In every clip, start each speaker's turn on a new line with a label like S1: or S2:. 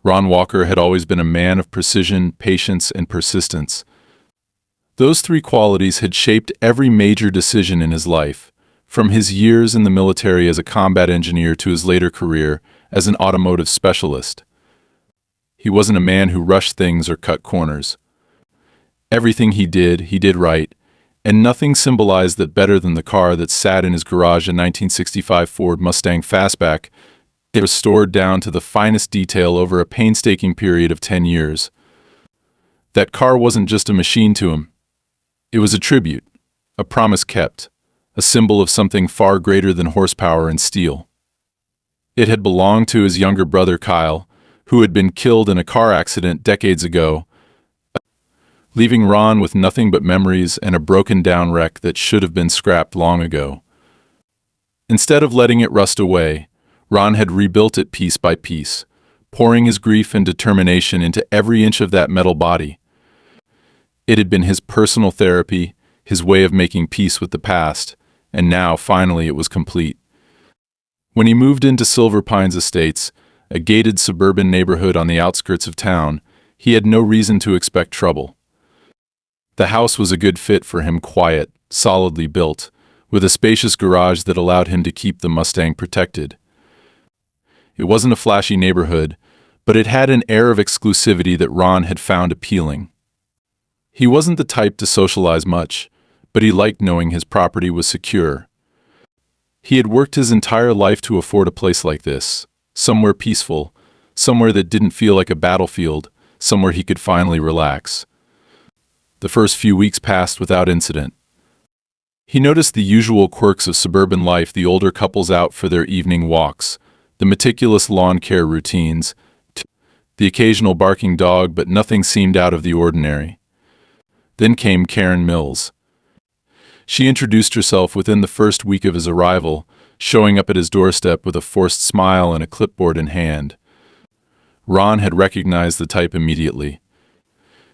S1: Ron Walker had always been a man of precision, patience, and persistence. Those three qualities had shaped every major decision in his life, from his years in the military as a combat engineer to his later career as an automotive specialist. He wasn't a man who rushed things or cut corners. Everything he did right, and nothing symbolized that better than the car that sat in his garage, a 1965 Ford Mustang Fastback. It was restored down to the finest detail over a painstaking period of 10 years. That car wasn't just a machine to him. It was a tribute, a promise kept, a symbol of something far greater than horsepower and steel. It had belonged to his younger brother Kyle, who had been killed in a car accident decades ago, leaving Ron with nothing but memories and a broken-down wreck that should have been scrapped long ago. Instead of letting it rust away, Ron had rebuilt it piece by piece, pouring his grief and determination into every inch of that metal body. It had been his personal therapy, his way of making peace with the past, and now, finally, it was complete. When he moved into Silver Pines Estates, a gated suburban neighborhood on the outskirts of town, he had no reason to expect trouble. The house was a good fit for him, quiet, solidly built, with a spacious garage that allowed him to keep the Mustang protected. It wasn't a flashy neighborhood, but it had an air of exclusivity that Ron had found appealing. He wasn't the type to socialize much, but he liked knowing his property was secure. He had worked his entire life to afford a place like this, somewhere peaceful, somewhere that didn't feel like a battlefield, somewhere he could finally relax. The first few weeks passed without incident. He noticed the usual quirks of suburban life, the older couples out for their evening walks, the meticulous lawn care routines, the occasional barking dog, but nothing seemed out of the ordinary. Then came Karen Mills. She introduced herself within the first week of his arrival, showing up at his doorstep with a forced smile and a clipboard in hand. Ron had recognized the type immediately.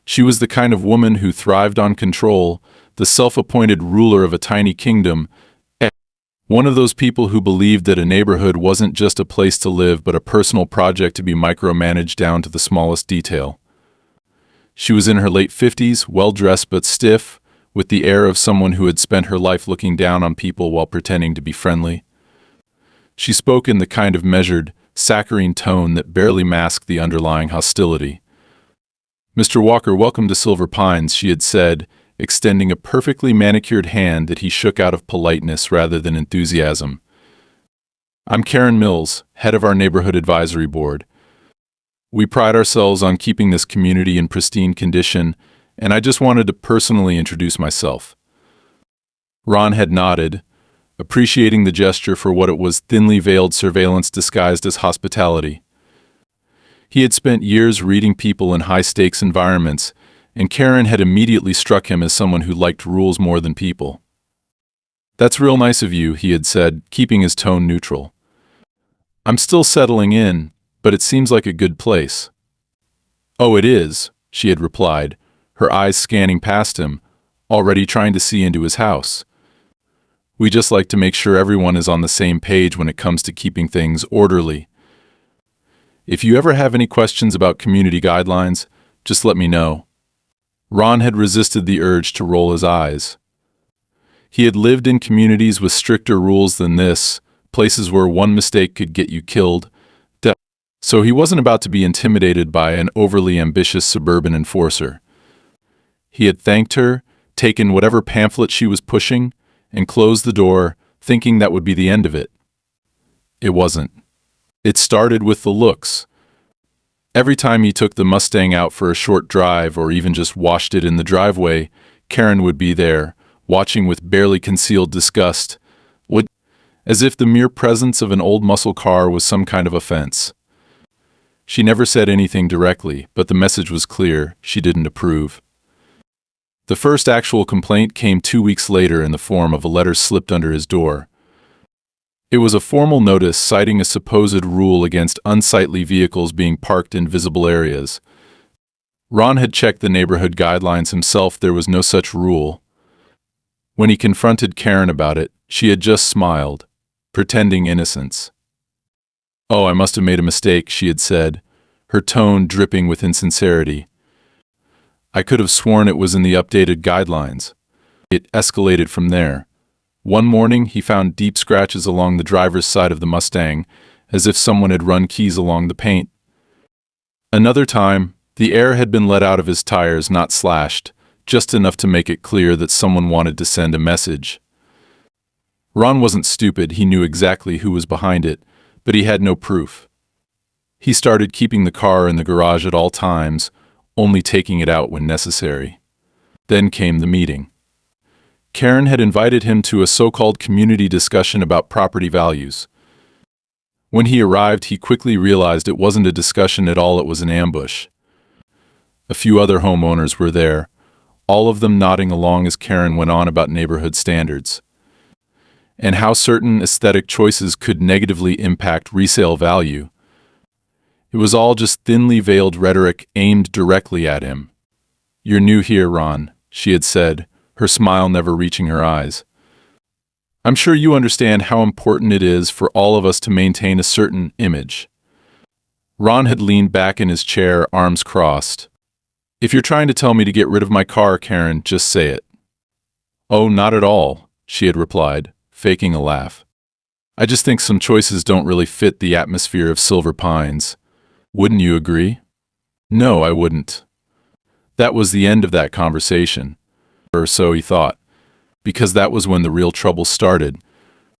S1: She was the kind of woman who thrived on control, the self-appointed ruler of a tiny kingdom, one of those people who believed that a neighborhood wasn't just a place to live but a personal project to be micromanaged down to the smallest detail. She was in her late 50s, well-dressed but stiff, with the air of someone who had spent her life looking down on people while pretending to be friendly. She spoke in the kind of measured, saccharine tone that barely masked the underlying hostility. "Mr. Walker, welcome to Silver Pines," she had said, extending a perfectly manicured hand that he shook out of politeness rather than enthusiasm. "I'm Karen Mills, head of our neighborhood advisory board. We pride ourselves on keeping this community in pristine condition, and I just wanted to personally introduce myself." Ron had nodded, appreciating the gesture for what it was, thinly veiled surveillance disguised as hospitality. He had spent years reading people in high-stakes environments, and Karen had immediately struck him as someone who liked rules more than people. "That's real nice of you," he had said, keeping his tone neutral. "I'm still settling in, but it seems like a good place." "Oh, it is," she had replied, her eyes scanning past him, already trying to see into his house. "We just like to make sure everyone is on the same page when it comes to keeping things orderly. If you ever have any questions about community guidelines, just let me know." Ron had resisted the urge to roll his eyes. He had lived in communities with stricter rules than this, places where one mistake could get you killed, so he wasn't about to be intimidated by an overly ambitious suburban enforcer. He had thanked her, taken whatever pamphlet she was pushing, and closed the door, thinking that would be the end of it. It wasn't. It started with the looks. Every time he took the Mustang out for a short drive or even just washed it in the driveway, Karen would be there, watching with barely concealed disgust, as if the mere presence of an old muscle car was some kind of offense. She never said anything directly, but the message was clear: she didn't approve. The first actual complaint came 2 weeks later in the form of a letter slipped under his door. It was a formal notice citing a supposed rule against unsightly vehicles being parked in visible areas. Ron had checked the neighborhood guidelines himself. There was no such rule. When he confronted Karen about it, she had just smiled, pretending innocence. "Oh, I must have made a mistake," she had said, her tone dripping with insincerity. I could have sworn it was in the updated guidelines. It escalated from there. One morning, he found deep scratches along the driver's side of the Mustang, as if someone had run keys along the paint. Another time, the air had been let out of his tires, not slashed, just enough to make it clear that someone wanted to send a message. Ron wasn't stupid, he knew exactly who was behind it, but he had no proof. He started keeping the car in the garage at all times, only taking it out when necessary. Then came the meeting. Karen had invited him to a so-called community discussion about property values. When he arrived, he quickly realized it wasn't a discussion at all, it was an ambush. A few other homeowners were there, all of them nodding along as Karen went on about neighborhood standards, and how certain aesthetic choices could negatively impact resale value. It was all just thinly veiled rhetoric aimed directly at him. "You're new here, Ron," she had said, her smile never reaching her eyes. "I'm sure you understand how important it is for all of us to maintain a certain image." Ron had leaned back in his chair, arms crossed. "If you're trying to tell me to get rid of my car, Karen, just say it." "Oh, not at all," she had replied, faking a laugh. "I just think some choices don't really fit the atmosphere of Silver Pines. Wouldn't you agree?" "No, I wouldn't." That was the end of that conversation. Or so he thought, because that was when the real trouble started.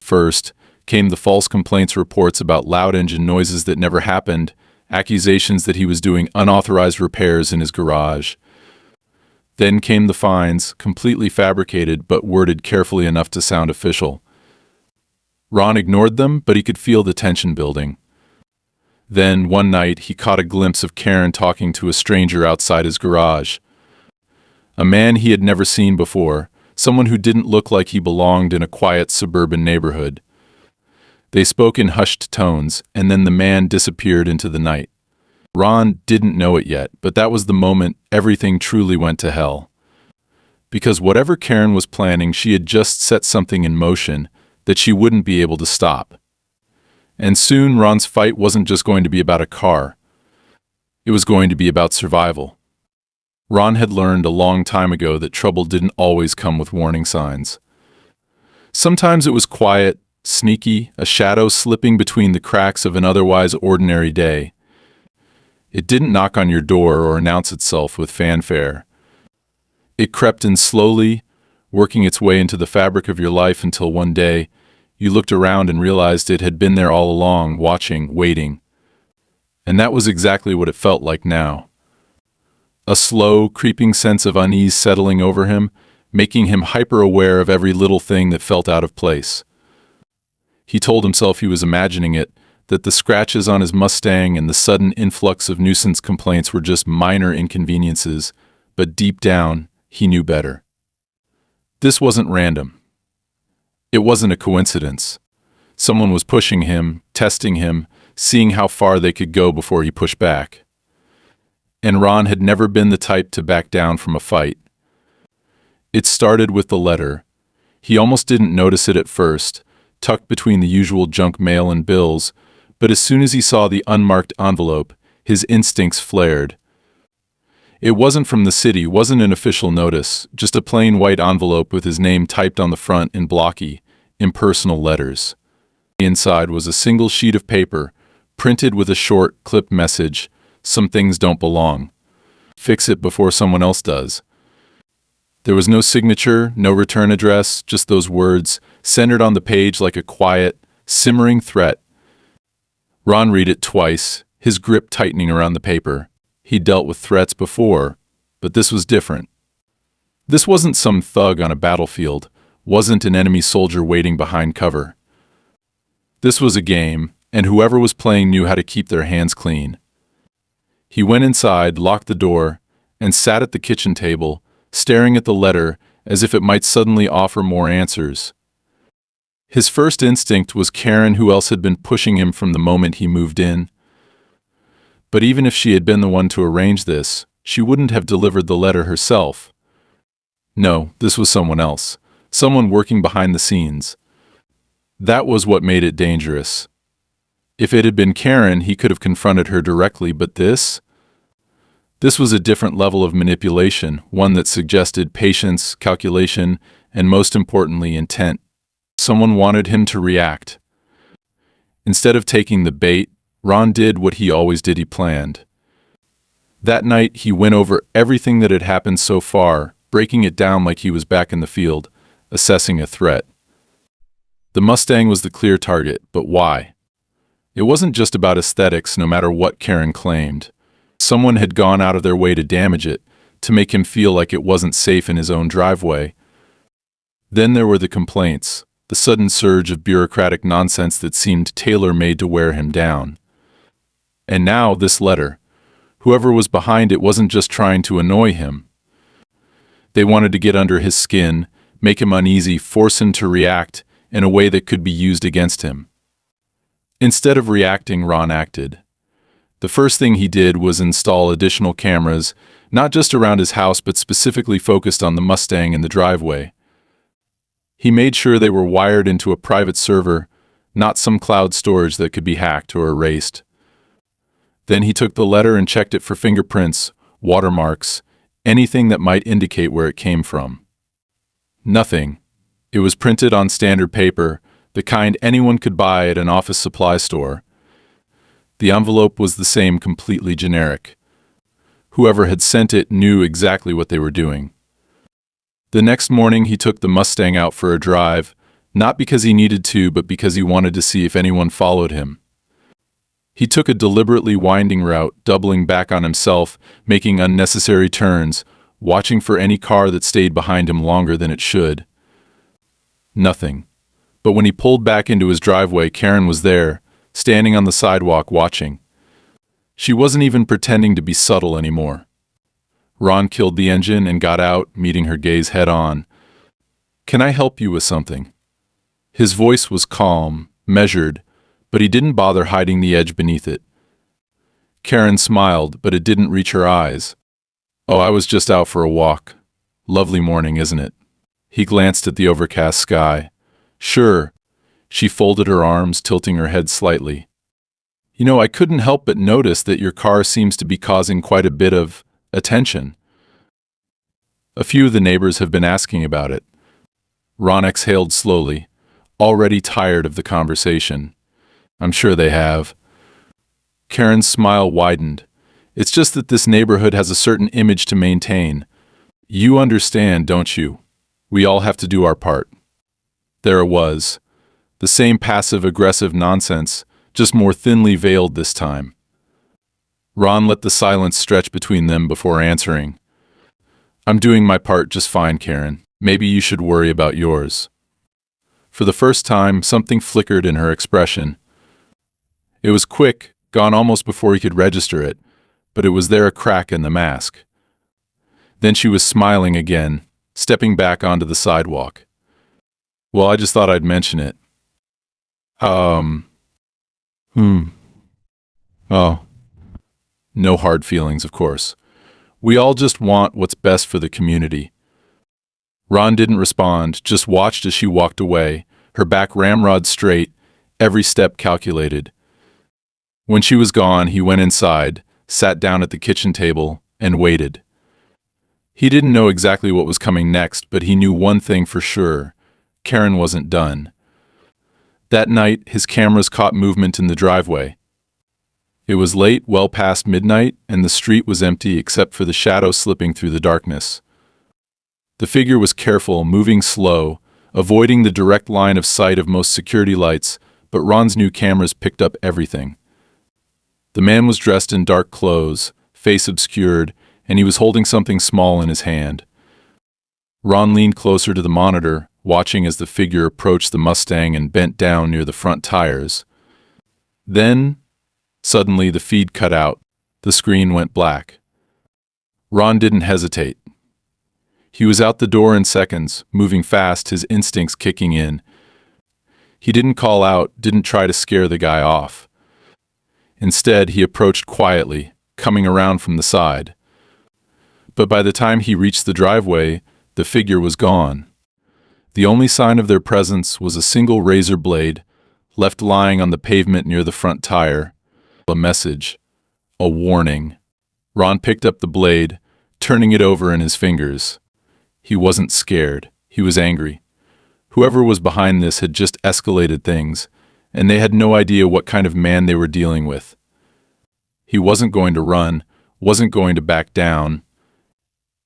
S1: First came the false complaints reports about loud engine noises that never happened, accusations that he was doing unauthorized repairs in his garage. Then came the fines, completely fabricated but worded carefully enough to sound official. Ron ignored them, but he could feel the tension building. Then, one night, he caught a glimpse of Karen talking to a stranger outside his garage. A man he had never seen before, someone who didn't look like he belonged in a quiet suburban neighborhood. They spoke in hushed tones, and then the man disappeared into the night. Ron didn't know it yet, but that was the moment everything truly went to hell. Because whatever Karen was planning, she had just set something in motion that she wouldn't be able to stop. And soon Ron's fight wasn't just going to be about a car. It was going to be about survival. Ron had learned a long time ago that trouble didn't always come with warning signs. Sometimes it was quiet, sneaky, a shadow slipping between the cracks of an otherwise ordinary day. It didn't knock on your door or announce itself with fanfare. It crept in slowly, working its way into the fabric of your life until one day, you looked around and realized it had been there all along, watching, waiting. And that was exactly what it felt like now. A slow, creeping sense of unease settling over him, making him hyper-aware of every little thing that felt out of place. He told himself he was imagining it, that the scratches on his Mustang and the sudden influx of nuisance complaints were just minor inconveniences, but deep down, he knew better. This wasn't random. It wasn't a coincidence. Someone was pushing him, testing him, seeing how far they could go before he pushed back. And Ron had never been the type to back down from a fight. It started with the letter. He almost didn't notice it at first, tucked between the usual junk mail and bills, but as soon as he saw the unmarked envelope, his instincts flared. It wasn't from the city, wasn't an official notice, just a plain white envelope with his name typed on the front in blocky, impersonal letters. Inside was a single sheet of paper, printed with a short, clipped message, "Some things don't belong. Fix it before someone else does." There was no signature, no return address, just those words, centered on the page like a quiet, simmering threat. Ron read it twice, his grip tightening around the paper. He'd dealt with threats before, but this was different. This wasn't some thug on a battlefield, wasn't an enemy soldier waiting behind cover. This was a game, and whoever was playing knew how to keep their hands clean. He went inside, locked the door, and sat at the kitchen table, staring at the letter as if it might suddenly offer more answers. His first instinct was Karen, who else had been pushing him from the moment he moved in. But even if she had been the one to arrange this, she wouldn't have delivered the letter herself. No, this was someone else, someone working behind the scenes. That was what made it dangerous. If it had been Karen, he could have confronted her directly, but this was a different level of manipulation, one that suggested patience, calculation, and most importantly, intent. Someone wanted him to react. Instead of taking the bait, Ron did what he always did. He planned. That night, he went over everything that had happened so far, breaking it down like he was back in the field, assessing a threat. The Mustang was the clear target, but why? It wasn't just about aesthetics, no matter what Karen claimed. Someone had gone out of their way to damage it, to make him feel like it wasn't safe in his own driveway. Then there were the complaints, the sudden surge of bureaucratic nonsense that seemed tailor-made to wear him down. And now this letter. Whoever was behind it wasn't just trying to annoy him. They wanted to get under his skin, make him uneasy, force him to react in a way that could be used against him. Instead of reacting, Ron acted. The first thing he did was install additional cameras, not just around his house but specifically focused on the Mustang in the driveway. He made sure they were wired into a private server, not some cloud storage that could be hacked or erased. Then he took the letter and checked it for fingerprints, watermarks, anything that might indicate where it came from. Nothing. It was printed on standard paper, the kind anyone could buy at an office supply store. The envelope was the same, completely generic. Whoever had sent it knew exactly what they were doing. The next morning he took the Mustang out for a drive, not because he needed to, but because he wanted to see if anyone followed him. He took a deliberately winding route, doubling back on himself, making unnecessary turns, watching for any car that stayed behind him longer than it should. Nothing. But when he pulled back into his driveway, Karen was there, standing on the sidewalk watching. She wasn't even pretending to be subtle anymore. Ron killed the engine and got out, meeting her gaze head-on. "Can I help you with something?" His voice was calm, measured, but he didn't bother hiding the edge beneath it. Karen smiled, but it didn't reach her eyes. "Oh, I was just out for a walk. Lovely morning, isn't it?" He glanced at the overcast sky. "Sure." She folded her arms, tilting her head slightly. "You know, I couldn't help but notice that your car seems to be causing quite a bit of attention. A few of the neighbors have been asking about it." Ron exhaled slowly, already tired of the conversation. "I'm sure they have." Karen's smile widened. "It's just that this neighborhood has a certain image to maintain. You understand, don't you? We all have to do our part." There it was. The same passive-aggressive nonsense, just more thinly veiled this time. Ron let the silence stretch between them before answering. "I'm doing my part just fine, Karen. Maybe you should worry about yours." For the first time, something flickered in her expression. It was quick, gone almost before he could register it, but it was there, a crack in the mask. Then she was smiling again, stepping back onto the sidewalk. "Well, I just thought I'd mention it." Oh. No hard feelings, of course. We all just want what's best for the community. Ron didn't respond, just watched as she walked away, her back ramrod straight, every step calculated. When she was gone, he went inside, sat down at the kitchen table, and waited. He didn't know exactly what was coming next, but he knew one thing for sure. Karen wasn't done. That night, his cameras caught movement in the driveway. It was late, well past midnight, and the street was empty except for the shadow slipping through the darkness. The figure was careful, moving slow, avoiding the direct line of sight of most security lights, but Ron's new cameras picked up everything. The man was dressed in dark clothes, face obscured, and he was holding something small in his hand. Ron leaned closer to the monitor, watching as the figure approached the Mustang and bent down near the front tires. Then, suddenly the feed cut out. The screen went black. Ron didn't hesitate. He was out the door in seconds, moving fast, his instincts kicking in. He didn't call out, didn't try to scare the guy off. Instead, he approached quietly, coming around from the side. But by the time he reached the driveway, the figure was gone. The only sign of their presence was a single razor blade, left lying on the pavement near the front tire. A message. A warning. Ron picked up the blade, turning it over in his fingers. He wasn't scared. He was angry. Whoever was behind this had just escalated things, and they had no idea what kind of man they were dealing with. He wasn't going to run, wasn't going to back down.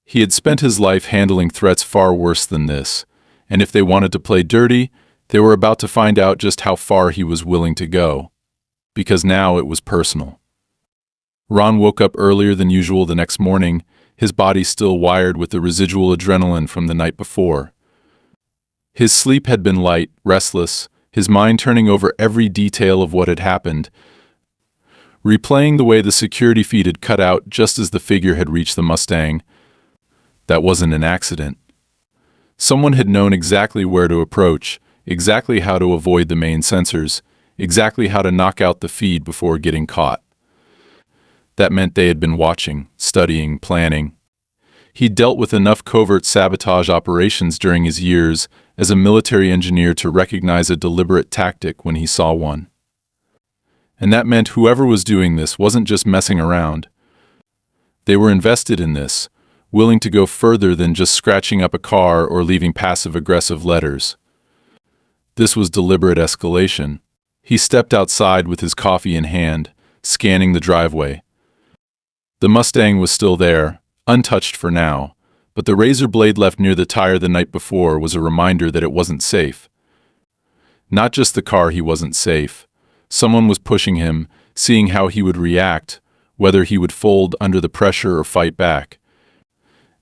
S1: He had spent his life handling threats far worse than this, and if they wanted to play dirty, they were about to find out just how far he was willing to go. Because now it was personal. Ron woke up earlier than usual the next morning, his body still wired with the residual adrenaline from the night before. His sleep had been light, restless, his mind turning over every detail of what had happened, replaying the way the security feed had cut out just as the figure had reached the Mustang. That wasn't an accident. Someone had known exactly where to approach, exactly how to avoid the main sensors, exactly how to knock out the feed before getting caught. That meant they had been watching, studying, planning. He'd dealt with enough covert sabotage operations during his years as a military engineer to recognize a deliberate tactic when he saw one. And that meant whoever was doing this wasn't just messing around. They were invested in this, willing to go further than just scratching up a car or leaving passive-aggressive letters. This was deliberate escalation. He stepped outside with his coffee in hand, scanning the driveway. The Mustang was still there, untouched for now, but the razor blade left near the tire the night before was a reminder that it wasn't safe. Not just the car he wasn't safe. Someone was pushing him, seeing how he would react, whether he would fold under the pressure or fight back.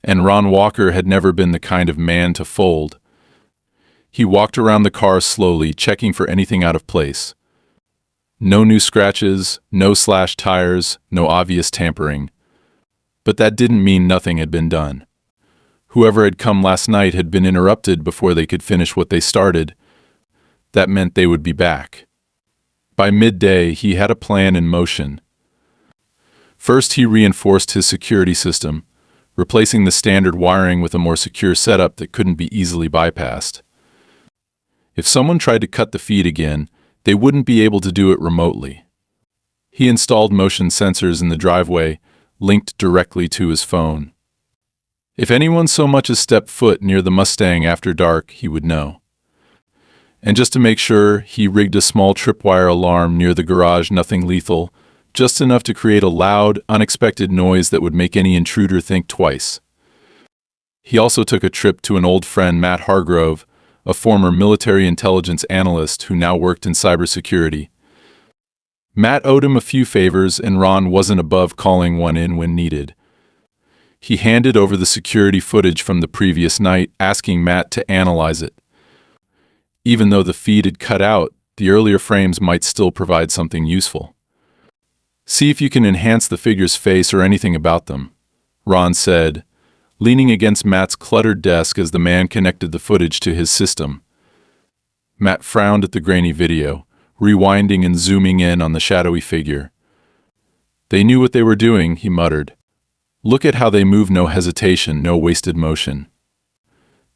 S1: And Ron Walker had never been the kind of man to fold. He walked around the car slowly, checking for anything out of place. No new scratches, no slashed tires, no obvious tampering. But that didn't mean nothing had been done. Whoever had come last night had been interrupted before they could finish what they started. That meant they would be back. By midday, he had a plan in motion. First, he reinforced his security system, replacing the standard wiring with a more secure setup that couldn't be easily bypassed. If someone tried to cut the feed again, they wouldn't be able to do it remotely. He installed motion sensors in the driveway, linked directly to his phone. If anyone so much as stepped foot near the Mustang after dark, he would know. And just to make sure, he rigged a small tripwire alarm near the garage, nothing lethal, just enough to create a loud, unexpected noise that would make any intruder think twice. He also took a trip to an old friend, Matt Hargrove, a former military intelligence analyst who now worked in cybersecurity. Matt owed him a few favors, and Ron wasn't above calling one in when needed. He handed over the security footage from the previous night, asking Matt to analyze it. Even though the feed had cut out, the earlier frames might still provide something useful. See if you can enhance the figure's face or anything about them, Ron said, leaning against Matt's cluttered desk as the man connected the footage to his system. Matt frowned at the grainy video, rewinding and zooming in on the shadowy figure. They knew what they were doing, he muttered. Look at how they move, no hesitation, no wasted motion.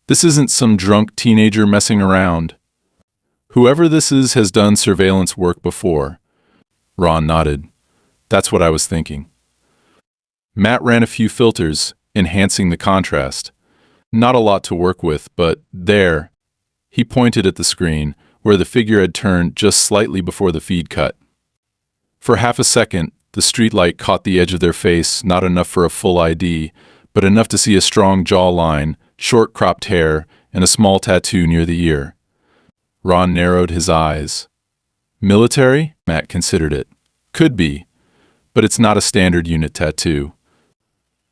S1: This isn't some drunk teenager messing around. Whoever this is has done surveillance work before. Ron nodded. That's what I was thinking. Matt ran a few filters, enhancing the contrast. Not a lot to work with, but there. He pointed at the screen, where the figure had turned just slightly before the feed cut. For half a second, the streetlight caught the edge of their face, not enough for a full ID, but enough to see a strong jawline, short cropped hair, and a small tattoo near the ear. Ron narrowed his eyes. Military? Matt considered it. Could be, but it's not a standard unit tattoo.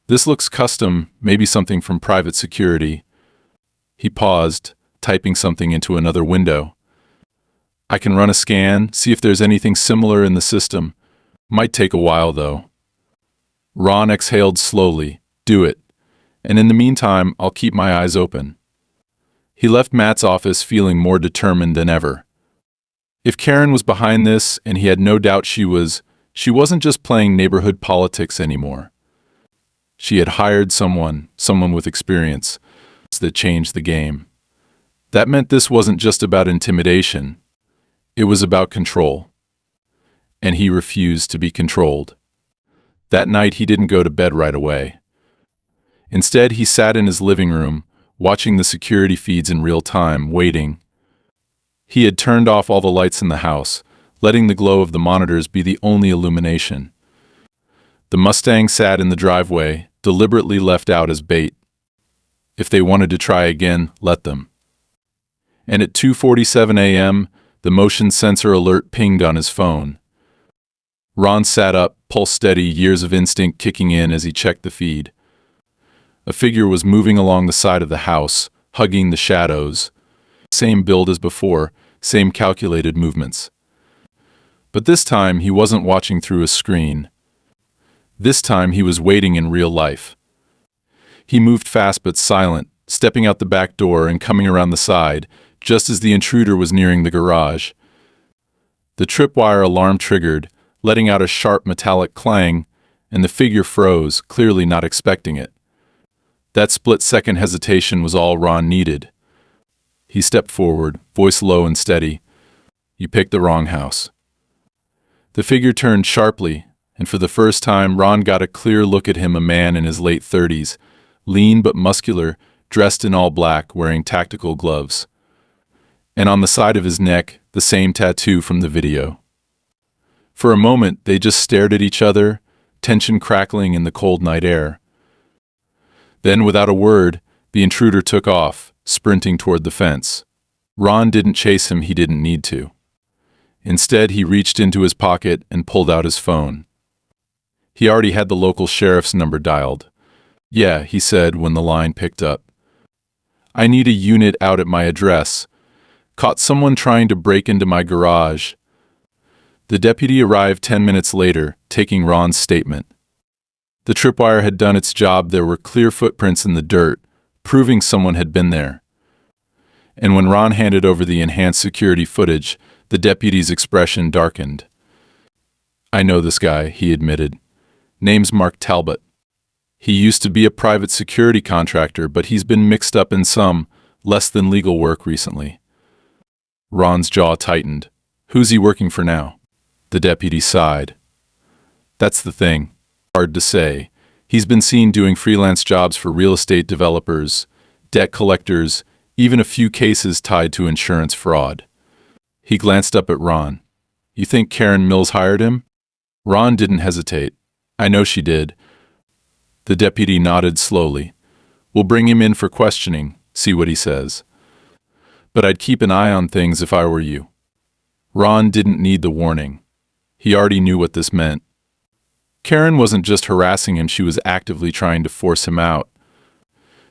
S1: This looks custom, maybe something from private security. He paused, typing something into another window. I can run a scan, see if there's anything similar in the system. Might take a while, though. Ron exhaled slowly. Do it. And in the meantime, I'll keep my eyes open. He left Matt's office feeling more determined than ever. If Karen was behind this, and he had no doubt she wasn't just playing neighborhood politics anymore. She had hired someone with experience, that changed the game. That meant this wasn't just about intimidation. It was about control. And he refused to be controlled. That night he didn't go to bed right away. Instead, he sat in his living room, watching the security feeds in real time, waiting. He had turned off all the lights in the house, letting the glow of the monitors be the only illumination. The Mustang sat in the driveway, deliberately left out as bait. If they wanted to try again, let them. And at 2:47 a.m., the motion sensor alert pinged on his phone. Ron sat up, pulse steady, years of instinct kicking in as he checked the feed. A figure was moving along the side of the house, hugging the shadows. Same build as before, same calculated movements. But this time he wasn't watching through a screen. This time he was waiting in real life. He moved fast but silent, stepping out the back door and coming around the side, just as the intruder was nearing the garage. The tripwire alarm triggered, letting out a sharp metallic clang, and the figure froze, clearly not expecting it. That split-second hesitation was all Ron needed. He stepped forward, voice low and steady. "You picked the wrong house." The figure turned sharply, and for the first time Ron got a clear look at him, a man in his late 30s, lean but muscular, dressed in all black, wearing tactical gloves. And on the side of his neck, the same tattoo from the video. For a moment, they just stared at each other, tension crackling in the cold night air. Then, without a word, the intruder took off, sprinting toward the fence. Ron didn't chase him, he didn't need to. Instead, he reached into his pocket and pulled out his phone. He already had the local sheriff's number dialed. "Yeah," he said when the line picked up. "I need a unit out at my address. Caught someone trying to break into my garage." The deputy arrived 10 minutes later, taking Ron's statement. The tripwire had done its job. There were clear footprints in the dirt, proving someone had been there. And when Ron handed over the enhanced security footage, the deputy's expression darkened. "I know this guy," he admitted. "Name's Mark Talbot. He used to be a private security contractor, but he's been mixed up in some less-than-legal work recently." Ron's jaw tightened. "Who's he working for now?" The deputy sighed. "That's the thing. Hard to say. He's been seen doing freelance jobs for real estate developers, debt collectors, even a few cases tied to insurance fraud." He glanced up at Ron. "You think Karen Mills hired him?" Ron didn't hesitate. "I know she did." The deputy nodded slowly. "We'll bring him in for questioning, see what he says. But I'd keep an eye on things if I were you." Ron didn't need the warning. He already knew what this meant. Karen wasn't just harassing him, she was actively trying to force him out.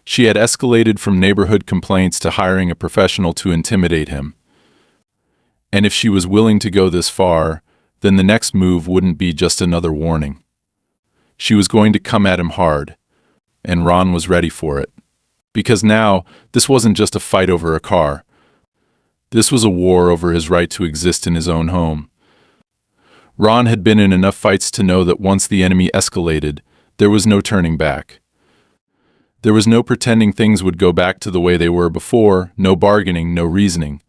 S1: She had escalated from neighborhood complaints to hiring a professional to intimidate him. And if she was willing to go this far, then the next move wouldn't be just another warning. She was going to come at him hard, and Ron was ready for it. Because now, this wasn't just a fight over a car. This was a war over his right to exist in his own home. Ron had been in enough fights to know that once the enemy escalated, there was no turning back. There was no pretending things would go back to the way they were before, no bargaining, no reasoning.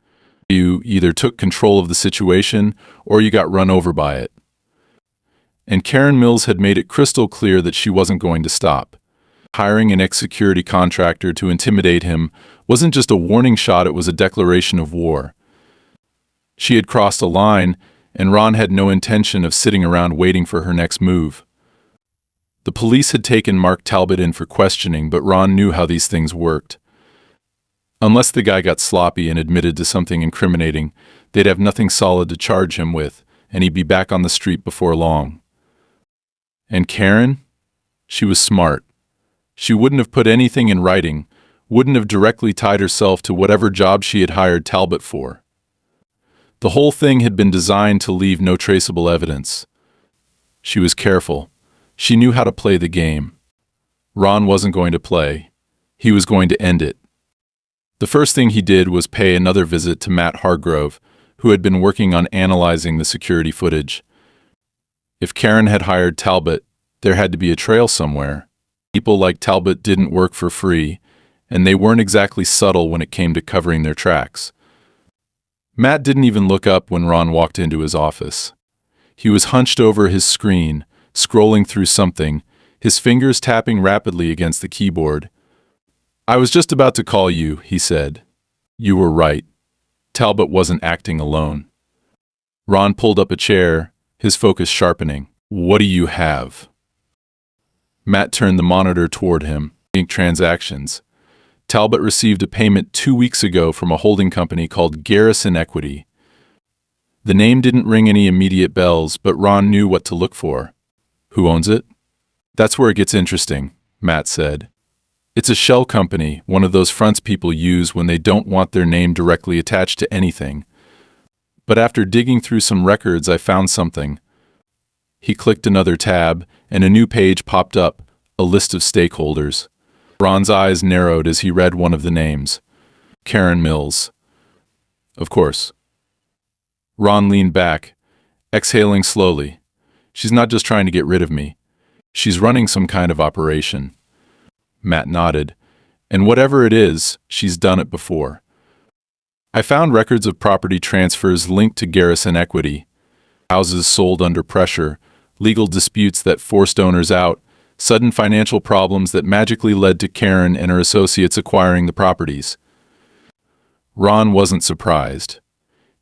S1: You either took control of the situation or you got run over by it. And Karen Mills had made it crystal clear that she wasn't going to stop. Hiring an ex-security contractor to intimidate him wasn't just a warning shot, it was a declaration of war. She had crossed a line, and Ron had no intention of sitting around waiting for her next move. The police had taken Mark Talbot in for questioning, but Ron knew how these things worked. Unless the guy got sloppy and admitted to something incriminating, they'd have nothing solid to charge him with, and he'd be back on the street before long. And Karen? She was smart. She wouldn't have put anything in writing, wouldn't have directly tied herself to whatever job she had hired Talbot for. The whole thing had been designed to leave no traceable evidence. She was careful. She knew how to play the game. Ron wasn't going to play. He was going to end it. The first thing he did was pay another visit to Matt Hargrove, who had been working on analyzing the security footage. If Karen had hired Talbot, there had to be a trail somewhere. People like Talbot didn't work for free, and they weren't exactly subtle when it came to covering their tracks. Matt didn't even look up when Ron walked into his office. He was hunched over his screen, scrolling through something, his fingers tapping rapidly against the keyboard. "I was just about to call you," he said. "You were right. Talbot wasn't acting alone." Ron pulled up a chair, his focus sharpening. "What do you have?" Matt turned the monitor toward him. Transactions. Talbot received a payment 2 weeks ago from a holding company called Garrison Equity. The name didn't ring any immediate bells, but Ron knew what to look for. "Who owns it?" "That's where it gets interesting," Matt said. "It's a shell company, one of those fronts people use when they don't want their name directly attached to anything. But after digging through some records, I found something." He clicked another tab, and a new page popped up, a list of stakeholders. Ron's eyes narrowed as he read one of the names. Karen Mills. Of course. Ron leaned back, exhaling slowly. "She's not just trying to get rid of me. She's running some kind of operation." Matt nodded. "And whatever it is, she's done it before. I found records of property transfers linked to Garrison Equity. Houses sold under pressure, legal disputes that forced owners out, sudden financial problems that magically led to Karen and her associates acquiring the properties." Ron wasn't surprised.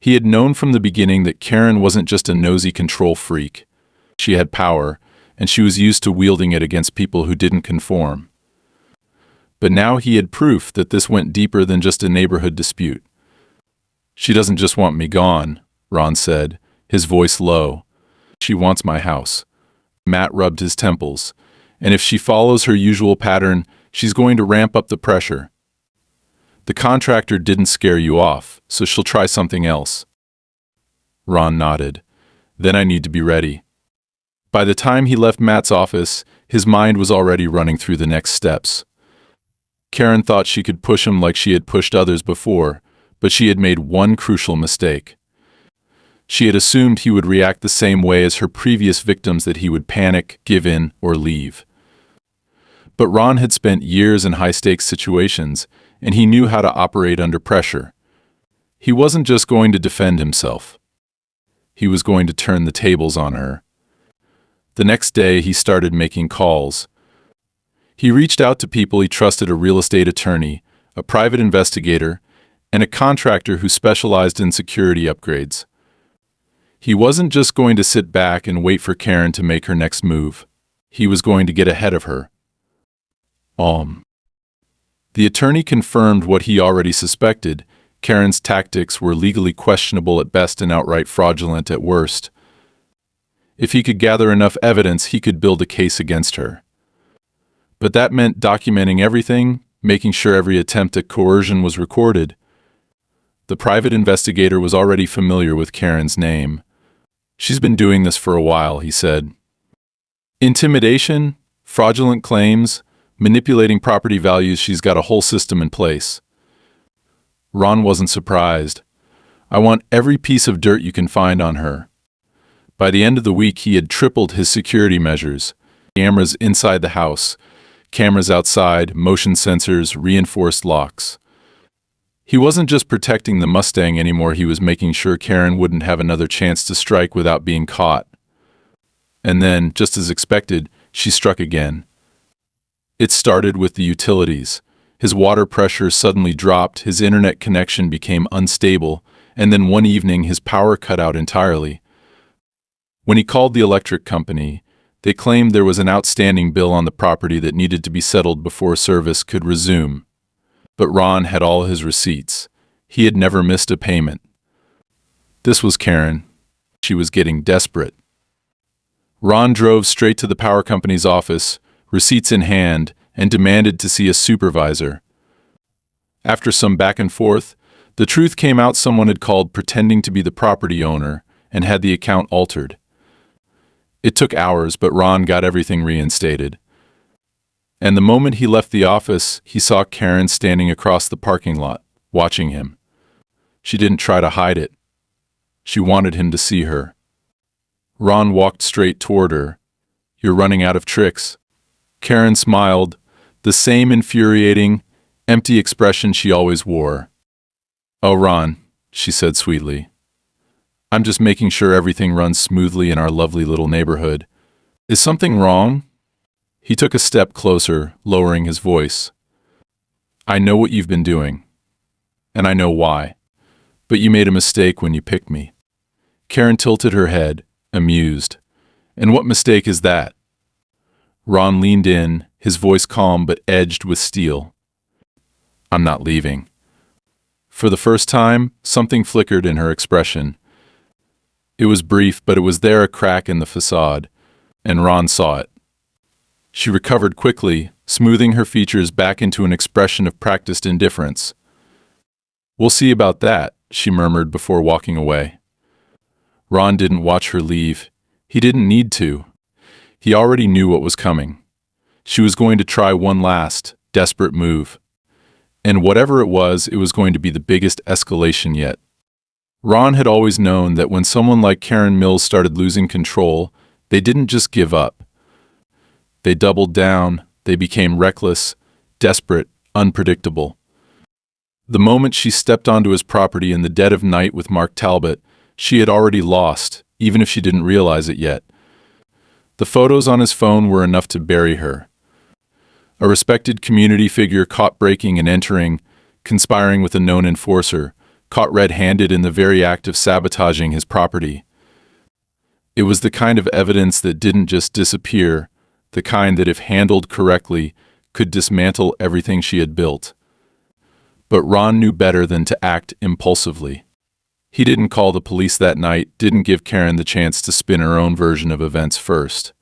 S1: He had known from the beginning that Karen wasn't just a nosy control freak. She had power, and she was used to wielding it against people who didn't conform. But now he had proof that this went deeper than just a neighborhood dispute. "She doesn't just want me gone," Ron said, his voice low. "She wants my house." Matt rubbed his temples. "And if she follows her usual pattern, she's going to ramp up the pressure. The contractor didn't scare you off, so she'll try something else." Ron nodded. "Then I need to be ready." By the time he left Matt's office, his mind was already running through the next steps. Karen thought she could push him like she had pushed others before, but she had made one crucial mistake. She had assumed he would react the same way as her previous victims, that he would panic, give in, or leave. But Ron had spent years in high-stakes situations, and he knew how to operate under pressure. He wasn't just going to defend himself. He was going to turn the tables on her. The next day, he started making calls. He reached out to people he trusted: a real estate attorney, a private investigator, and a contractor who specialized in security upgrades. He wasn't just going to sit back and wait for Karen to make her next move. He was going to get ahead of her. The attorney confirmed what he already suspected. Karen's tactics were legally questionable at best and outright fraudulent at worst. If he could gather enough evidence, he could build a case against her. But that meant documenting everything, making sure every attempt at coercion was recorded. The private investigator was already familiar with Karen's name. "She's been doing this for a while," he said. "Intimidation, fraudulent claims, manipulating property values, she's got a whole system in place." Ron wasn't surprised. "I want every piece of dirt you can find on her." By the end of the week, he had tripled his security measures. Cameras inside the house, cameras outside, motion sensors, reinforced locks. He wasn't just protecting the Mustang anymore, he was making sure Karen wouldn't have another chance to strike without being caught. And then, just as expected, she struck again. It started with the utilities. His water pressure suddenly dropped, his internet connection became unstable, and then one evening his power cut out entirely. When he called the electric company, they claimed there was an outstanding bill on the property that needed to be settled before service could resume. But Ron had all his receipts. He had never missed a payment. This was Karen. She was getting desperate. Ron drove straight to the power company's office, receipts in hand, and demanded to see a supervisor. After some back and forth, the truth came out: someone had called pretending to be the property owner and had the account altered. It took hours, but Ron got everything reinstated. And the moment he left the office, he saw Karen standing across the parking lot, watching him. She didn't try to hide it. She wanted him to see her. Ron walked straight toward her. "You're running out of tricks." Karen smiled, the same infuriating, empty expression she always wore. "Oh, Ron," she said sweetly. I'm just making sure everything runs smoothly in our lovely little neighborhood. Is something wrong? He took a step closer, lowering his voice. I know what you've been doing, and I know why, but you made a mistake when you picked me. Karen tilted her head, amused. And what mistake is that? Ron leaned in, his voice calm but edged with steel. I'm not leaving. For the first time, something flickered in her expression. It was brief, but it was there, a crack in the facade, and Ron saw it. She recovered quickly, smoothing her features back into an expression of practiced indifference. We'll see about that, she murmured before walking away. Ron didn't watch her leave. He didn't need to. He already knew what was coming. She was going to try one last, desperate move. And whatever it was going to be the biggest escalation yet. Ron had always known that when someone like Karen Mills started losing control, they didn't just give up. They doubled down, they became reckless, desperate, unpredictable. The moment she stepped onto his property in the dead of night with Mark Talbot, she had already lost, even if she didn't realize it yet. The photos on his phone were enough to bury her. A respected community figure caught breaking and entering, conspiring with a known enforcer, caught red-handed in the very act of sabotaging his property. It was the kind of evidence that didn't just disappear, the kind that, if handled correctly, could dismantle everything she had built. But Ron knew better than to act impulsively. He didn't call the police that night, didn't give Karen the chance to spin her own version of events first.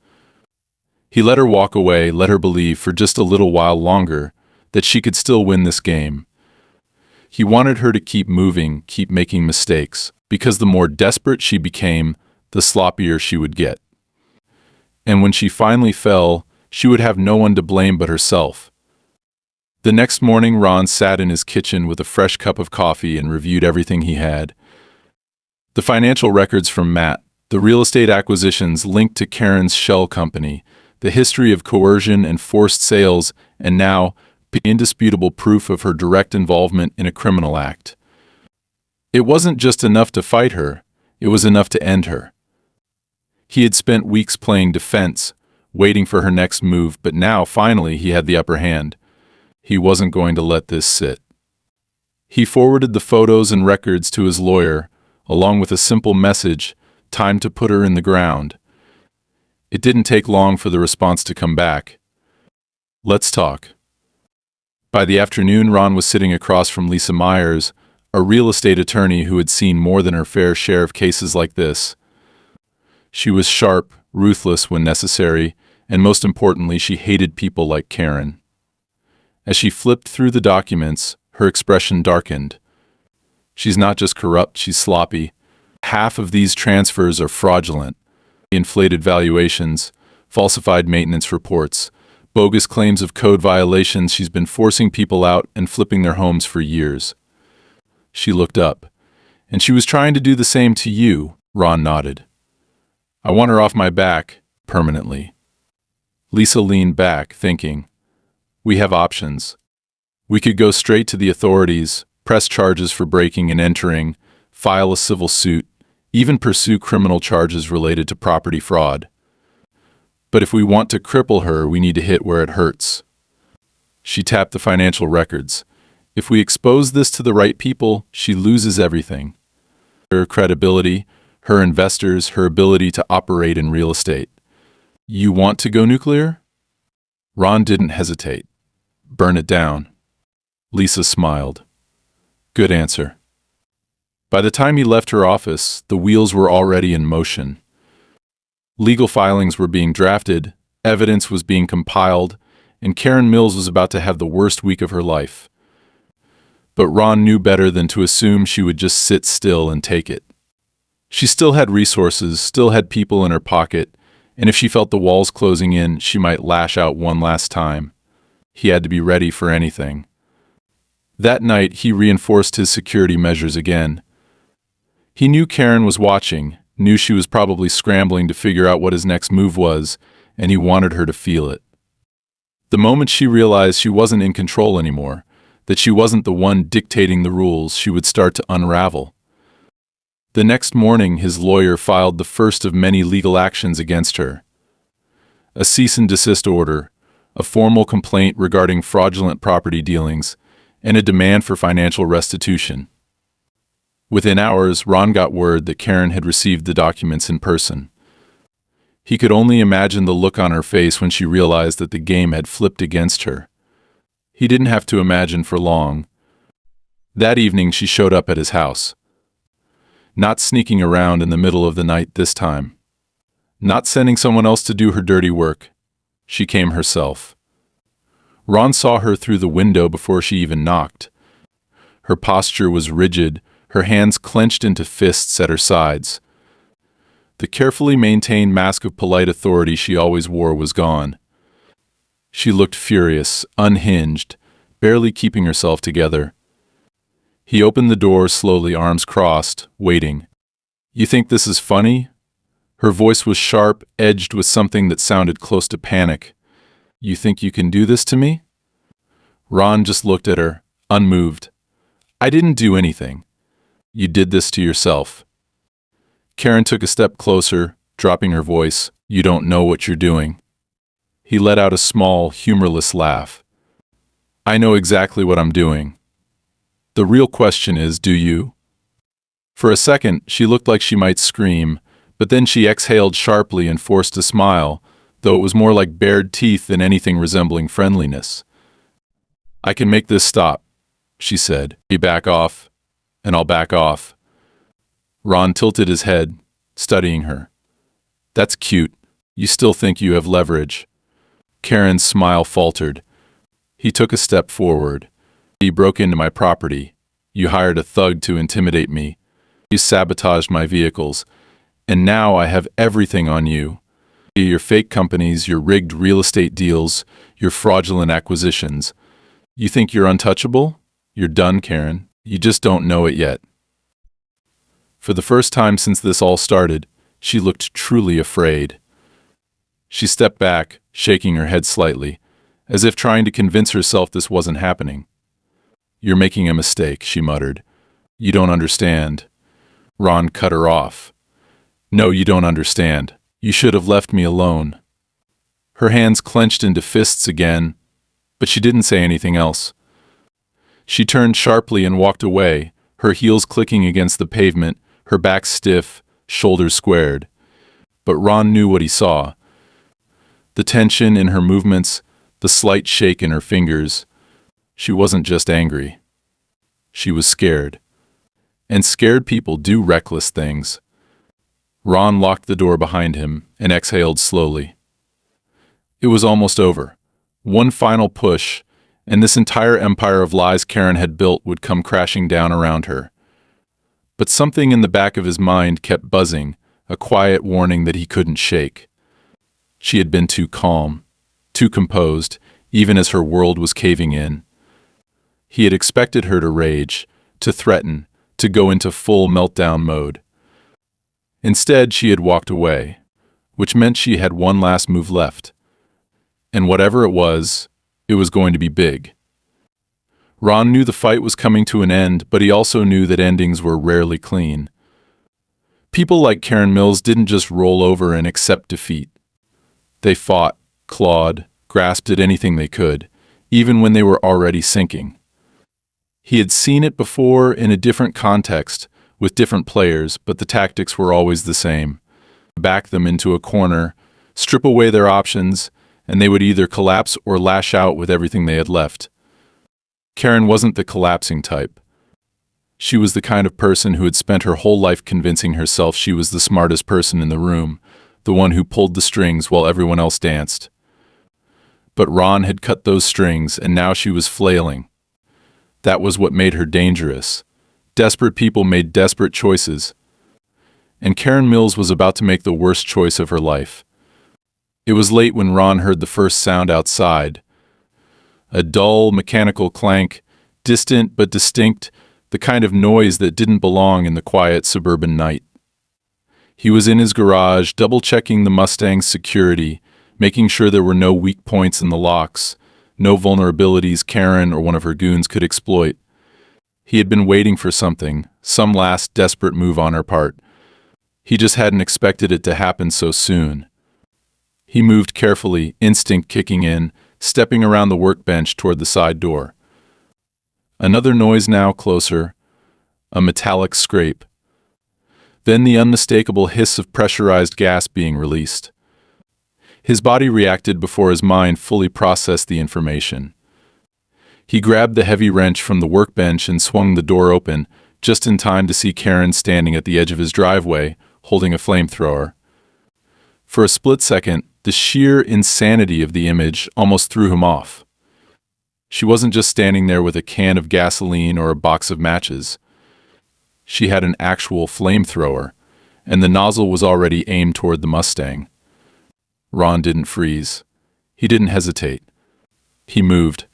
S1: He let her walk away, let her believe for just a little while longer that she could still win this game. He wanted her to keep moving, keep making mistakes, because the more desperate she became, the sloppier she would get. And when she finally fell, she would have no one to blame but herself. The next morning, Ron sat in his kitchen with a fresh cup of coffee and reviewed everything he had. The financial records from Matt, the real estate acquisitions linked to Karen's shell company, the history of coercion and forced sales, and now, indisputable proof of her direct involvement in a criminal act. It wasn't just enough to fight her, it was enough to end her. He had spent weeks playing defense, waiting for her next move, but now, finally, he had the upper hand. He wasn't going to let this sit. He forwarded the photos and records to his lawyer, along with a simple message, time to put her in the ground. It didn't take long for the response to come back. Let's talk. By the afternoon, Ron was sitting across from Lisa Myers, a real estate attorney who had seen more than her fair share of cases like this. She was sharp, ruthless when necessary, and most importantly, she hated people like Karen. As she flipped through the documents, her expression darkened. She's not just corrupt, she's sloppy. Half of these transfers are fraudulent. Inflated valuations, falsified maintenance reports, bogus claims of code violations. She's been forcing people out and flipping their homes for years. She looked up. And she was trying to do the same to you, Ron nodded. I want her off my back, permanently. Lisa leaned back, thinking. We have options. We could go straight to the authorities, press charges for breaking and entering, file a civil suit, even pursue criminal charges related to property fraud. But if we want to cripple her, we need to hit where it hurts. She tapped the financial records. If we expose this to the right people, she loses everything. Her credibility, her investors, her ability to operate in real estate. You want to go nuclear? Ron didn't hesitate. Burn it down. Lisa smiled. Good answer. By the time he left her office, the wheels were already in motion. Legal filings were being drafted, evidence was being compiled, and Karen Mills was about to have the worst week of her life. But Ron knew better than to assume she would just sit still and take it. She still had resources, still had people in her pocket, and if she felt the walls closing in, she might lash out one last time. He had to be ready for anything. That night, he reinforced his security measures again. He knew Karen was watching, knew she was probably scrambling to figure out what his next move was, and he wanted her to feel it. The moment she realized she wasn't in control anymore, that she wasn't the one dictating the rules, she would start to unravel. The next morning, his lawyer filed the first of many legal actions against her. A cease and desist order, a formal complaint regarding fraudulent property dealings, and a demand for financial restitution. Within hours, Ron got word that Karen had received the documents in person. He could only imagine the look on her face when she realized that the game had flipped against her. He didn't have to imagine for long. That evening, she showed up at his house. Not sneaking around in the middle of the night this time. Not sending someone else to do her dirty work. She came herself. Ron saw her through the window before she even knocked. Her posture was rigid, her hands clenched into fists at her sides. The carefully maintained mask of polite authority she always wore was gone. She looked furious, unhinged, barely keeping herself together. He opened the door slowly, arms crossed, waiting. "You think this is funny?" Her voice was sharp, edged with something that sounded close to panic. "You think you can do this to me?" Ron just looked at her, unmoved. "I didn't do anything. You did this to yourself." Karen took a step closer, dropping her voice. "You don't know what you're doing." He let out a small, humorless laugh. "I know exactly what I'm doing. The real question is, do you?" For a second, she looked like she might scream, but then she exhaled sharply and forced a smile, though it was more like bared teeth than anything resembling friendliness. "I can make this stop," she said. "You back off, and I'll back off." Ron tilted his head, studying her. "That's cute. You still think you have leverage." Karen's smile faltered. He took a step forward. "You broke into my property. You hired a thug to intimidate me. You sabotaged my vehicles. And now I have everything on you. Your fake companies, your rigged real estate deals, your fraudulent acquisitions. You think you're untouchable? You're done, Karen. You just don't know it yet." For the first time since this all started, she looked truly afraid. She stepped back, shaking her head slightly, as if trying to convince herself this wasn't happening. "You're making a mistake," she muttered. "You don't understand." Ron cut her off. "No, you don't understand. You should have left me alone." Her hands clenched into fists again, but she didn't say anything else. She turned sharply and walked away, her heels clicking against the pavement, her back stiff, shoulders squared. But Ron knew what he saw. The tension in her movements, the slight shake in her fingers. She wasn't just angry. She was scared. And scared people do reckless things. Ron locked the door behind him and exhaled slowly. It was almost over. One final push, and this entire empire of lies Karen had built would come crashing down around her. But something in the back of his mind kept buzzing, a quiet warning that he couldn't shake. She had been too calm, too composed, even as her world was caving in. He had expected her to rage, to threaten, to go into full meltdown mode. Instead, she had walked away, which meant she had one last move left. And whatever it was going to be big. Ron knew the fight was coming to an end, but he also knew that endings were rarely clean. People like Karen Mills didn't just roll over and accept defeat. They fought, clawed, grasped at anything they could, even when they were already sinking. He had seen it before in a different context, with different players, but the tactics were always the same. Back them into a corner, strip away their options, and they would either collapse or lash out with everything they had left. Karen wasn't the collapsing type. She was the kind of person who had spent her whole life convincing herself she was the smartest person in the room, the one who pulled the strings while everyone else danced. But Ron had cut those strings, and now she was flailing. That was what made her dangerous. Desperate people made desperate choices. And Karen Mills was about to make the worst choice of her life. It was late when Ron heard the first sound outside. A dull, mechanical clank, distant but distinct, the kind of noise that didn't belong in the quiet suburban night. He was in his garage, double-checking the Mustang's security, making sure there were no weak points in the locks, no vulnerabilities Karen or one of her goons could exploit. He had been waiting for something some last desperate move on her part. He just hadn't expected it to happen so soon. He moved carefully, instinct kicking in, stepping around the workbench toward the side door. Another noise now closer, a metallic scrape. Then the unmistakable hiss of pressurized gas being released. His body reacted before his mind fully processed the information. He grabbed the heavy wrench from the workbench and swung the door open, just in time to see Karen standing at the edge of his driveway, holding a flamethrower. For a split second, the sheer insanity of the image almost threw him off. She wasn't just standing there with a can of gasoline or a box of matches. She had an actual flamethrower, and the nozzle was already aimed toward the Mustang. Ron didn't freeze. He didn't hesitate. He moved.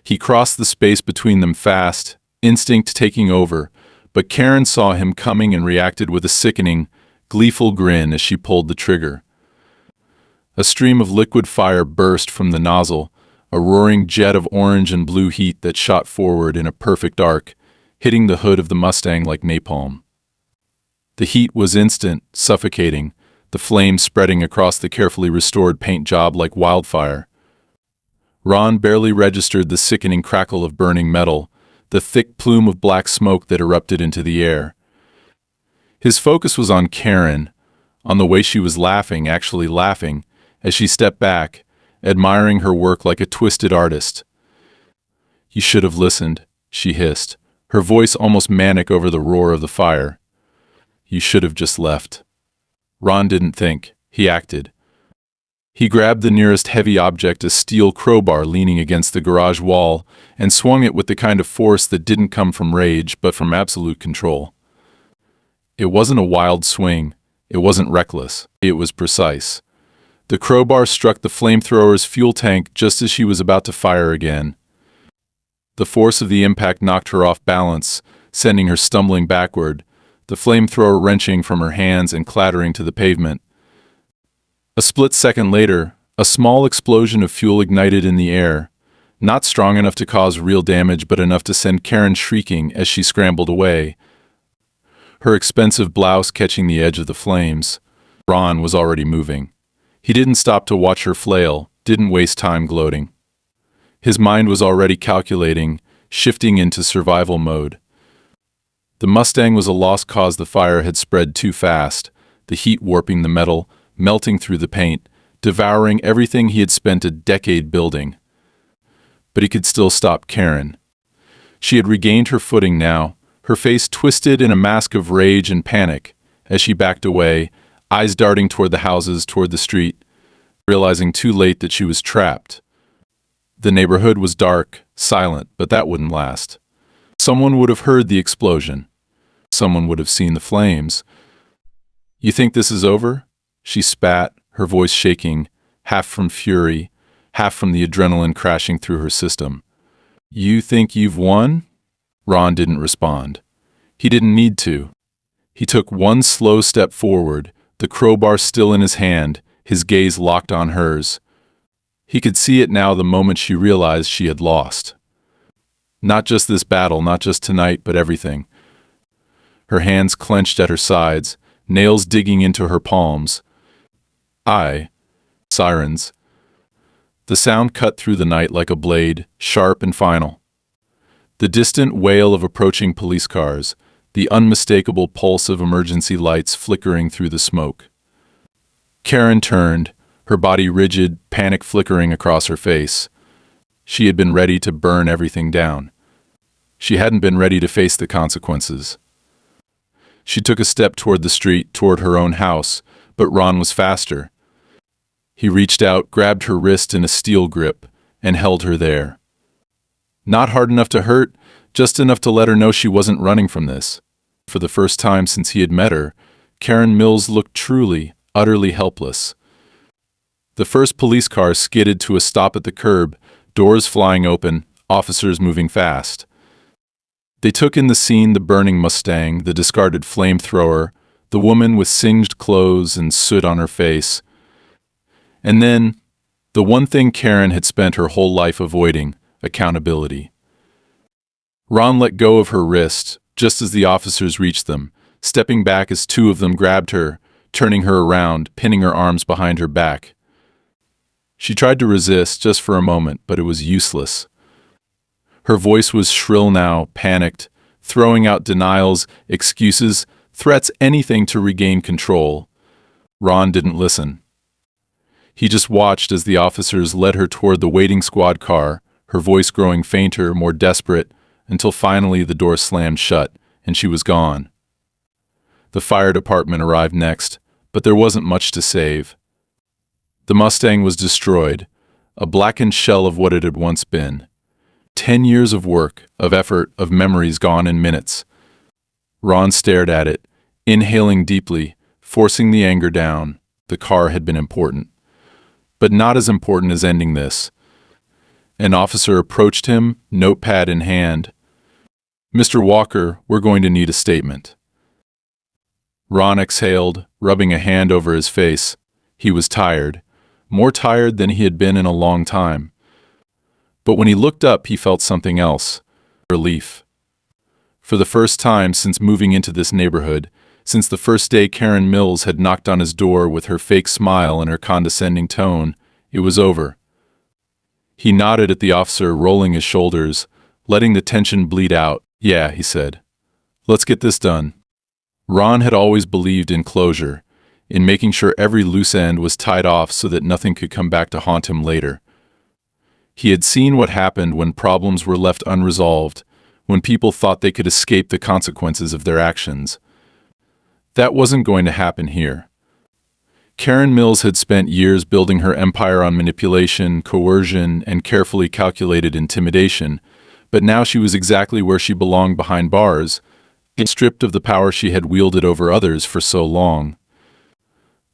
S1: He crossed the space between them fast, instinct taking over, but Karen saw him coming and reacted with a sickening, gleeful grin as she pulled the trigger. A stream of liquid fire burst from the nozzle, a roaring jet of orange and blue heat that shot forward in a perfect arc, hitting the hood of the Mustang like napalm. The heat was instant, suffocating, the flames spreading across the carefully restored paint job like wildfire. Ron barely registered the sickening crackle of burning metal, the thick plume of black smoke that erupted into the air. His focus was on Karen, on the way she was laughing, actually laughing, as she stepped back, admiring her work like a twisted artist. "You should have listened," she hissed, her voice almost manic over the roar of the fire. "You should have just left." Ron didn't think, he acted. He grabbed the nearest heavy object, a steel crowbar leaning against the garage wall, and swung it with the kind of force that didn't come from rage but from absolute control. It wasn't a wild swing, it wasn't reckless, it was precise. The crowbar struck the flamethrower's fuel tank just as she was about to fire again. The force of the impact knocked her off balance, sending her stumbling backward, the flamethrower wrenching from her hands and clattering to the pavement. A split second later, a small explosion of fuel ignited in the air, not strong enough to cause real damage but enough to send Karen shrieking as she scrambled away, her expensive blouse catching the edge of the flames. Ron was already moving. He didn't stop to watch her flail, didn't waste time gloating. His mind was already calculating, shifting into survival mode. The Mustang was a lost cause. The fire had spread too fast, the heat warping the metal, melting through the paint, devouring everything he had spent a decade building. But he could still stop Karen. She had regained her footing now, her face twisted in a mask of rage and panic, as she backed away, eyes darting toward the houses, toward the street, realizing too late that she was trapped. The neighborhood was dark, silent, but that wouldn't last. Someone would have heard the explosion. Someone would have seen the flames. "You think this is over?" She spat, her voice shaking, half from fury, half from the adrenaline crashing through her system. "You think you've won?" Ron didn't respond. He didn't need to. He took one slow step forward, the crowbar still in his hand, his gaze locked on hers. He could see it now the moment she realized she had lost. Not just this battle, not just tonight, but everything. Her hands clenched at her sides, nails digging into her palms. Sirens. The sound cut through the night like a blade, sharp and final. The distant wail of approaching police cars, the unmistakable pulse of emergency lights flickering through the smoke. Karen turned, her body rigid, panic flickering across her face. She had been ready to burn everything down. She hadn't been ready to face the consequences. She took a step toward the street, toward her own house, but Ron was faster. He reached out, grabbed her wrist in a steel grip, and held her there. Not hard enough to hurt, just enough to let her know she wasn't running from this. For the first time since he had met her, Karen Mills looked truly, utterly helpless. The first police car skidded to a stop at the curb, doors flying open, officers moving fast. They took in the scene: the burning Mustang, the discarded flamethrower, the woman with singed clothes and soot on her face. And then, the one thing Karen had spent her whole life avoiding: accountability. Ron let go of her wrist, just as the officers reached them, stepping back as two of them grabbed her, turning her around, pinning her arms behind her back. She tried to resist just for a moment, but it was useless. Her voice was shrill now, panicked, throwing out denials, excuses, threats, anything to regain control. Ron didn't listen. He just watched as the officers led her toward the waiting squad car, her voice growing fainter, more desperate, until finally the door slammed shut and she was gone. The fire department arrived next, but there wasn't much to save. The Mustang was destroyed, a blackened shell of what it had once been. 10 years of work, of effort, of memories gone in minutes. Ron stared at it, inhaling deeply, forcing the anger down. The car had been important, but not as important as ending this. An officer approached him, notepad in hand. "Mr. Walker, we're going to need a statement." Ron exhaled, rubbing a hand over his face. He was tired, more tired than he had been in a long time. But when he looked up, he felt something else: relief. For the first time since moving into this neighborhood, since the first day Karen Mills had knocked on his door with her fake smile and her condescending tone, it was over. He nodded at the officer, rolling his shoulders, letting the tension bleed out. "Yeah," he said. "Let's get this done." Ron had always believed in closure, in making sure every loose end was tied off so that nothing could come back to haunt him later. He had seen what happened when problems were left unresolved, when people thought they could escape the consequences of their actions. That wasn't going to happen here. Karen Mills had spent years building her empire on manipulation, coercion, and carefully calculated intimidation, but now she was exactly where she belonged, behind bars, stripped of the power she had wielded over others for so long.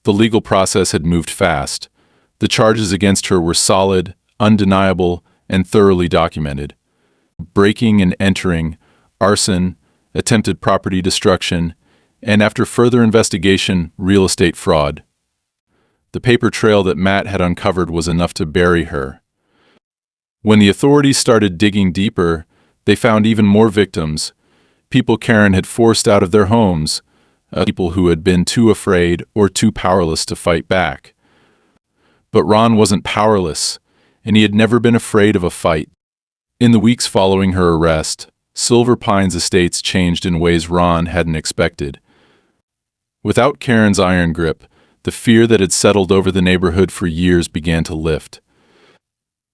S1: The legal process had moved fast. The charges against her were solid, undeniable, and thoroughly documented. Breaking and entering, arson, attempted property destruction, and after further investigation, real estate fraud. The paper trail that Matt had uncovered was enough to bury her. When the authorities started digging deeper, they found even more victims, people Karen had forced out of their homes, people who had been too afraid or too powerless to fight back. But Ron wasn't powerless, and he had never been afraid of a fight. In the weeks following her arrest, Silver Pines Estates changed in ways Ron hadn't expected. Without Karen's iron grip, the fear that had settled over the neighborhood for years began to lift.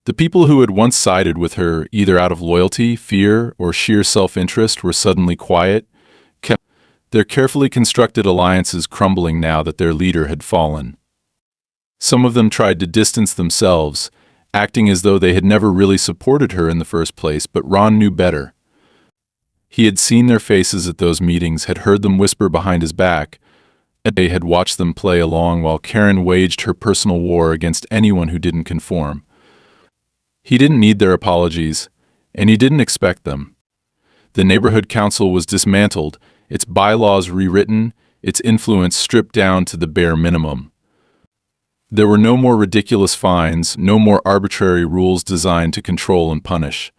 S1: The people who had once sided with her, either out of loyalty, fear, or sheer self-interest, were suddenly quiet, kept their carefully constructed alliances crumbling now that their leader had fallen. Some of them tried to distance themselves, acting as though they had never really supported her in the first place, but Ron knew better. He had seen their faces at those meetings, had heard them whisper behind his back, and they had watched them play along while Karen waged her personal war against anyone who didn't conform. He didn't need their apologies, and he didn't expect them. The neighborhood council was dismantled, its bylaws rewritten, its influence stripped down to the bare minimum. There were no more ridiculous fines, no more arbitrary rules designed to control and punish.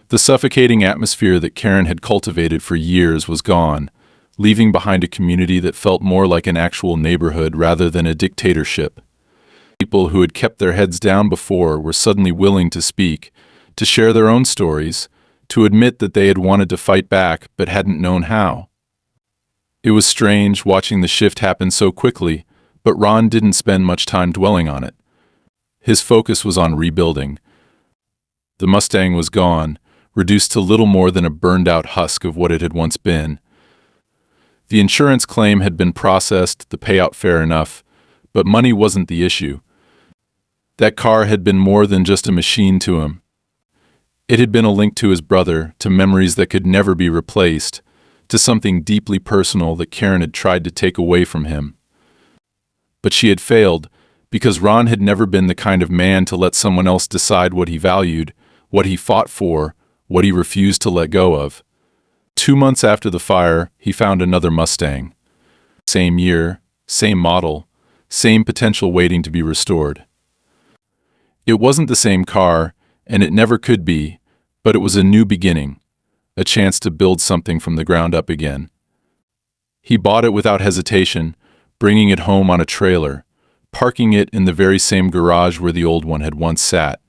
S1: The suffocating atmosphere that Karen had cultivated for years was gone, leaving behind a community that felt more like an actual neighborhood rather than a dictatorship. People who had kept their heads down before were suddenly willing to speak, to share their own stories, to admit that they had wanted to fight back but hadn't known how. It was strange watching the shift happen so quickly, but Ron didn't spend much time dwelling on it. His focus was on rebuilding. The Mustang was gone, reduced to little more than a burned-out husk of what it had once been. The insurance claim had been processed, the payout fair enough, but money wasn't the issue. That car had been more than just a machine to him. It had been a link to his brother, to memories that could never be replaced, to something deeply personal that Karen had tried to take away from him. But she had failed, because Ron had never been the kind of man to let someone else decide what he valued, what he fought for, what he refused to let go of. 2 months after the fire, he found another Mustang. Same year, same model, same potential waiting to be restored. It wasn't the same car, and it never could be, but it was a new beginning. a chance to build something from the ground up again. He bought it without hesitation, bringing it home on a trailer, parking it in the very same garage where the old one had once sat.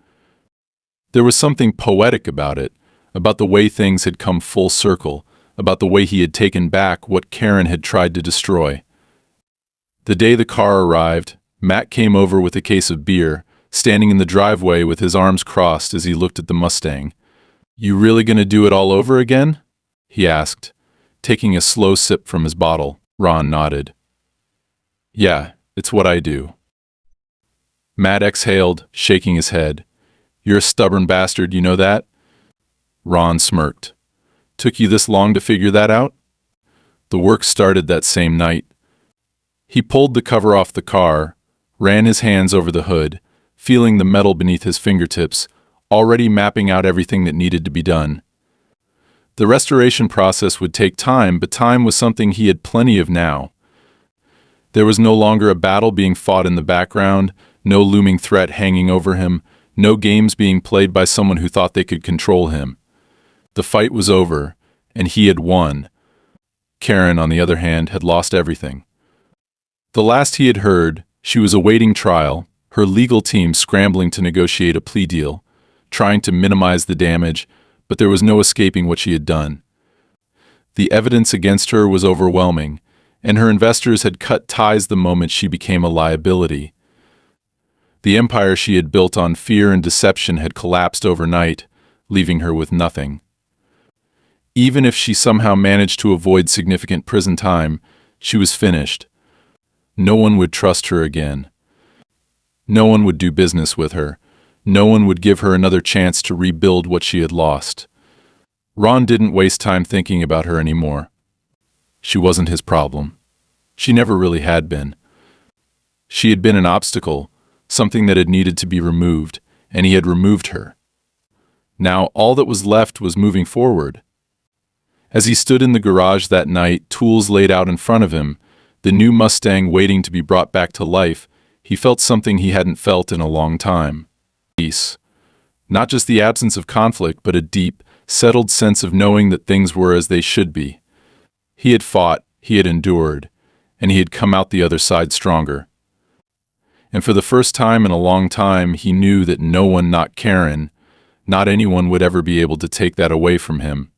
S1: There was something poetic about it, about the way things had come full circle, about the way he had taken back what Karen had tried to destroy. The day the car arrived, Matt came over with a case of beer, standing in the driveway with his arms crossed as he looked at the Mustang. "You really gonna do it all over again?" he asked, taking a slow sip from his bottle. Ron nodded. "Yeah, it's what I do." Matt exhaled, shaking his head. "You're a stubborn bastard, you know that?" Ron smirked. "Took you this long to figure that out?" The work started that same night. He pulled the cover off the car, ran his hands over the hood, feeling the metal beneath his fingertips, already mapping out everything that needed to be done. The restoration process would take time, but time was something he had plenty of now. There was no longer a battle being fought in the background, no looming threat hanging over him, no games being played by someone who thought they could control him. The fight was over, and he had won. Karen, on the other hand, had lost everything. The last he had heard, she was awaiting trial, her legal team scrambling to negotiate a plea deal, trying to minimize the damage, but there was no escaping what she had done. The evidence against her was overwhelming, and her investors had cut ties the moment she became a liability. The empire she had built on fear and deception had collapsed overnight, leaving her with nothing. Even if she somehow managed to avoid significant prison time, she was finished. No one would trust her again. No one would do business with her. No one would give her another chance to rebuild what she had lost. Ron didn't waste time thinking about her anymore. She wasn't his problem. She never really had been. She had been an obstacle, something that had needed to be removed, and he had removed her. Now all that was left was moving forward. As he stood in the garage that night, tools laid out in front of him, the new Mustang waiting to be brought back to life, he felt something he hadn't felt in a long time. Peace. Not just the absence of conflict, but a deep, settled sense of knowing that things were as they should be. He had fought, he had endured, and he had come out the other side stronger. And for the first time in a long time, he knew that no one, not Karen, not anyone would ever be able to take that away from him.